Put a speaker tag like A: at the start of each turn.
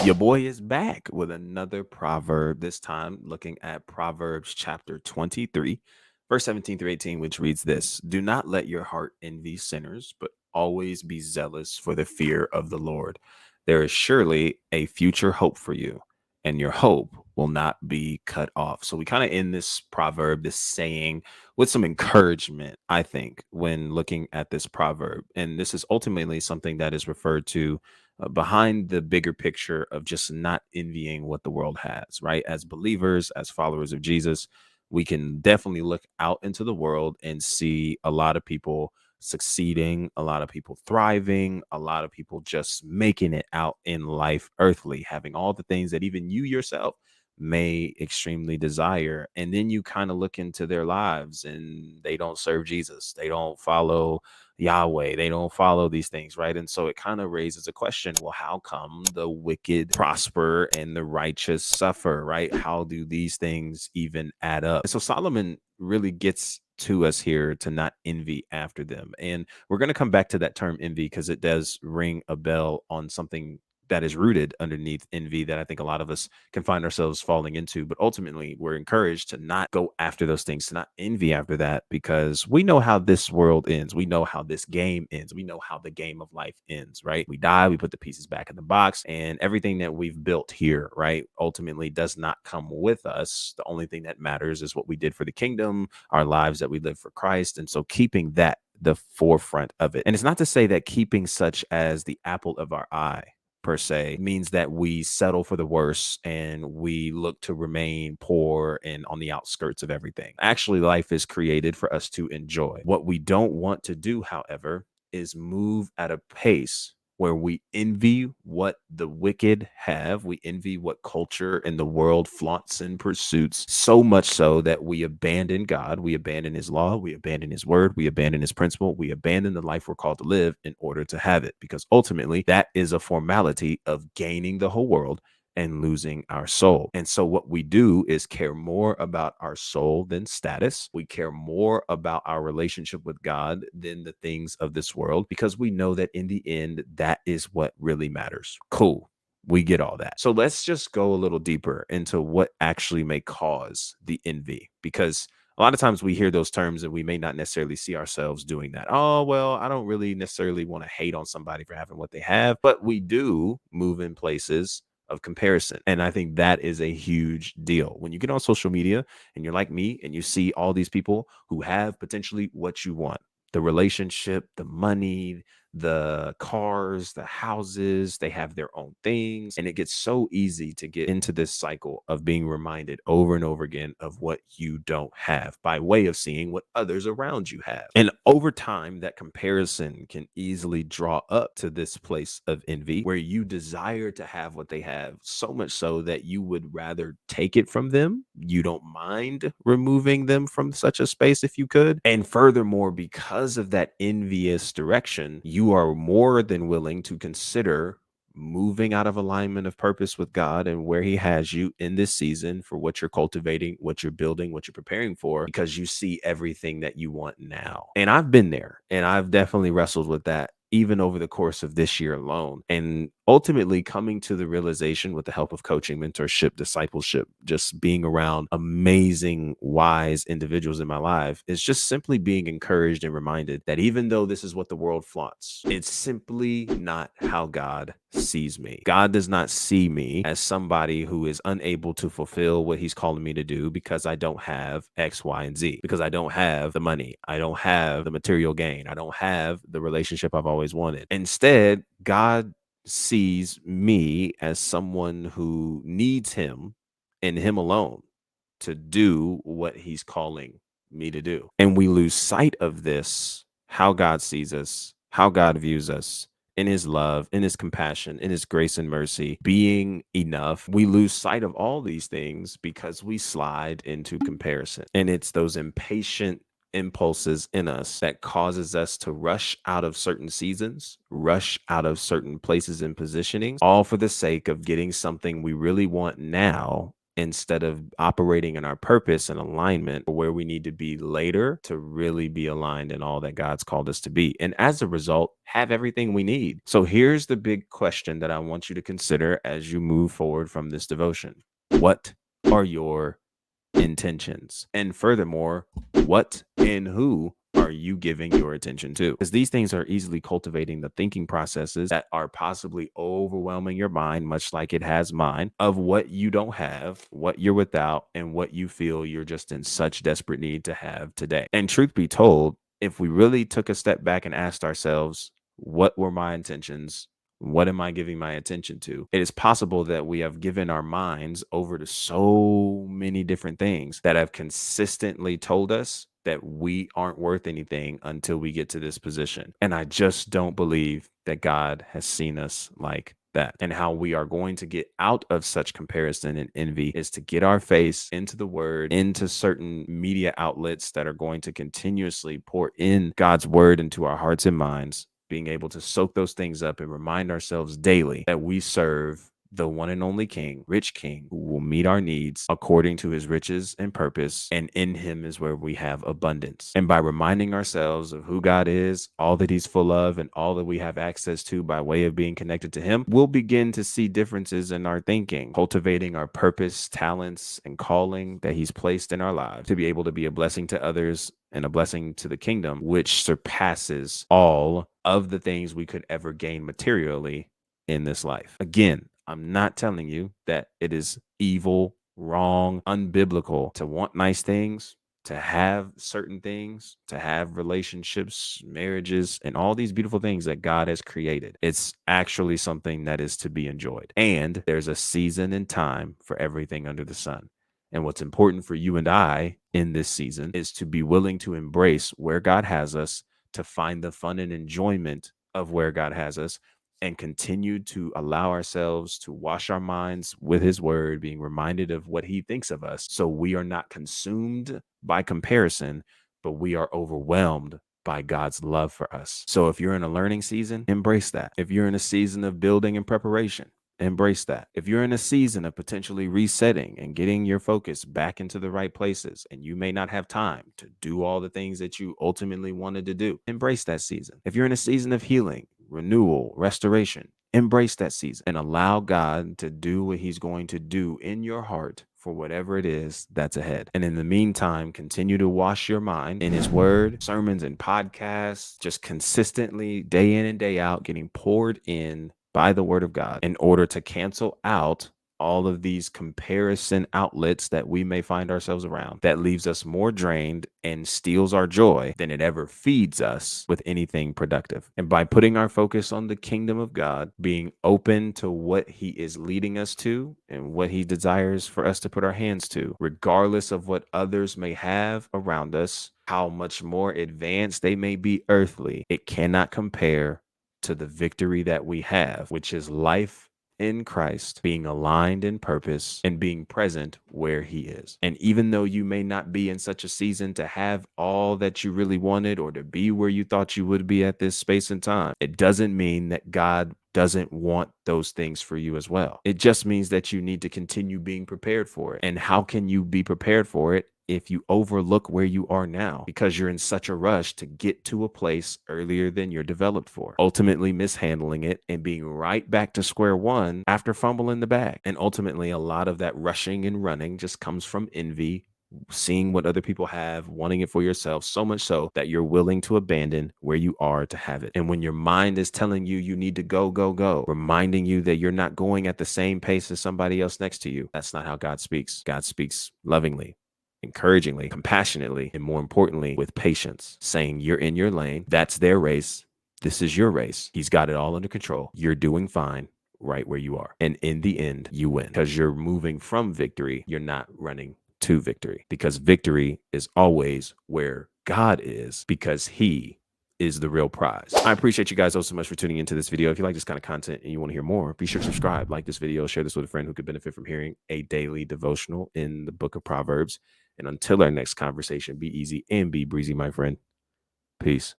A: Your boy is back with another proverb, this time looking at Proverbs chapter 23, verse 17 through 18, which reads this: Do not let your heart envy sinners, but always be zealous for the fear of the Lord. There is surely a future hope for you, and your hope will not be cut off. So we kind of end this proverb, this saying, with some encouragement, I think, when looking at this proverb. And this is ultimately something that is referred to behind the bigger picture of just not envying what the world has, right? As believers, as followers of Jesus, we can definitely look out into the world and see a lot of people succeeding, a lot of people thriving, a lot of people just making it out in life earthly, having all the things that even you yourself may extremely desire. And then you kind of look into their lives and they don't serve Jesus, they don't follow Yahweh. They don't follow these things, right? And so it kind of raises a question, well, how come the wicked prosper and the righteous suffer, right? How do these things even add up? And so Solomon really gets to us here to not envy after them. And we're going to come back to that term envy because it does ring a bell on something that is rooted underneath envy that I think a lot of us can find ourselves falling into. But ultimately, we're encouraged to not go after those things, to not envy after that, because we know how this world ends. We know how this game ends. We know how the game of life ends, right? We die, we put the pieces back in the box, and everything that we've built here, right, ultimately does not come with us. The only thing that matters is what we did for the kingdom, our lives that we live for Christ. And so keeping that the forefront of it. And it's not to say that keeping such as the apple of our eye per se means that we settle for the worst and we look to remain poor and on the outskirts of everything. Actually, life is created for us to enjoy. What we don't want to do, however, is move at a pace where we envy what the wicked have. We envy what culture and the world flaunts and pursuits, so much so that we abandon God, we abandon his law, we abandon his word, we abandon his principle, we abandon the life we're called to live in order to have it. Because ultimately, that is a formality of gaining the whole world and losing our soul. And so, what we do is care more about our soul than status. We care more about our relationship with God than the things of this world, because we know that in the end, that is what really matters. Cool. We get all that. So let's just go a little deeper into what actually may cause the envy, because a lot of times we hear those terms and we may not necessarily see ourselves doing that. Oh, well, I don't really necessarily want to hate on somebody for having what they have, but we do move in places of comparison. And I think that is a huge deal. When you get on social media and you're like me and you see all these people who have potentially what you want, the relationship, the money, the cars, the houses, they have their own things. And it gets so easy to get into this cycle of being reminded over and over again of what you don't have by way of seeing what others around you have. And over time, that comparison can easily draw up to this place of envy where you desire to have what they have, so much so that you would rather take it from them. You don't mind removing them from such a space if you could. And furthermore, because of that envious direction, you are more than willing to consider moving out of alignment of purpose with God and where he has you in this season for what you're cultivating, what you're building, what you're preparing for, because you see everything that you want now. And I've been there and I've definitely wrestled with that even over the course of this year alone. And ultimately coming to the realization with the help of coaching, mentorship, discipleship, just being around amazing, wise individuals in my life, is just simply being encouraged and reminded that even though this is what the world flaunts, it's simply not how God sees me. God does not see me as somebody who is unable to fulfill what he's calling me to do because I don't have X, Y, and Z, because I don't have the money, I don't have the material gain, I don't have the relationship I've always wanted. Instead, God sees me as someone who needs him and him alone to do what he's calling me to do. And we lose sight of this, how God sees us, how God views us, in his love, in his compassion, in his grace and mercy, being enough. We lose sight of all these things because we slide into comparison. And it's those impatient impulses in us that causes us to rush out of certain seasons, rush out of certain places and positionings, all for the sake of getting something we really want now instead of operating in our purpose and alignment for where we need to be later to really be aligned in all that God's called us to be. And as a result, have everything we need. So here's the big question that I want you to consider as you move forward from this devotion. What are your intentions? And furthermore, what and who are you giving your attention to? Because these things are easily cultivating the thinking processes that are possibly overwhelming your mind, much like it has mine, of what you don't have, what you're without, and what you feel you're just in such desperate need to have today. And truth be told, if we really took a step back and asked ourselves, what were my intentions? What am I giving my attention to? It is possible that we have given our minds over to so many different things that have consistently told us that we aren't worth anything until we get to this position. And I just don't believe that God has seen us like that. And how we are going to get out of such comparison and envy is to get our face into the word, into certain media outlets that are going to continuously pour in God's word into our hearts and minds, being able to soak those things up and remind ourselves daily that we serve the one and only King, rich King, who will meet our needs according to his riches and purpose. And in him is where we have abundance. And by reminding ourselves of who God is, all that he's full of, and all that we have access to by way of being connected to him, we'll begin to see differences in our thinking, cultivating our purpose, talents, and calling that he's placed in our lives to be able to be a blessing to others and a blessing to the kingdom, which surpasses all of the things we could ever gain materially in this life. Again, I'm not telling you that it is evil, wrong, unbiblical to want nice things, to have certain things, to have relationships, marriages, and all these beautiful things that God has created. It's actually something that is to be enjoyed. And there's a season and time for everything under the sun. And what's important for you and I in this season is to be willing to embrace where God has us, to find the fun and enjoyment of where God has us, and continue to allow ourselves to wash our minds with his word, being reminded of what he thinks of us. So we are not consumed by comparison, but we are overwhelmed by God's love for us. So if you're in a learning season, embrace that. If you're in a season of building and preparation, embrace that. If you're in a season of potentially resetting and getting your focus back into the right places, and you may not have time to do all the things that you ultimately wanted to do, embrace that season. If you're in a season of healing, renewal, restoration, embrace that season and allow God to do what he's going to do in your heart for whatever it is that's ahead. And in the meantime, continue to wash your mind in his word, sermons and podcasts, just consistently day in and day out, getting poured in by the word of God in order to cancel out all of these comparison outlets that we may find ourselves around that leaves us more drained and steals our joy than it ever feeds us with anything productive. And by putting our focus on the kingdom of God, being open to what he is leading us to and what he desires for us to put our hands to, regardless of what others may have around us, how much more advanced they may be earthly, it cannot compare to the victory that we have, which is life in Christ, being aligned in purpose and being present where he is. And even though you may not be in such a season to have all that you really wanted or to be where you thought you would be at this space and time, it doesn't mean that God doesn't want those things for you as well. It just means that you need to continue being prepared for it. And how can you be prepared for it if you overlook where you are now because you're in such a rush to get to a place earlier than you're developed for, ultimately mishandling it and being right back to square one after fumbling the bag? And ultimately, a lot of that rushing and running just comes from envy, seeing what other people have, wanting it for yourself, so much so that you're willing to abandon where you are to have it. And when your mind is telling you you need to go, go, go, reminding you that you're not going at the same pace as somebody else next to you, that's not how God speaks. God speaks lovingly, encouragingly, compassionately, and more importantly, with patience, saying you're in your lane. That's their race. This is your race. He's got it all under control. You're doing fine right where you are. And in the end, you win because you're moving from victory. You're not running to victory, because victory is always where God is, because he is the real prize. I appreciate you guys so much for tuning into this video. If you like this kind of content and you want to hear more, be sure to subscribe, like this video, share this with a friend who could benefit from hearing a daily devotional in the book of Proverbs. And until our next conversation, be easy and be breezy, my friend. Peace.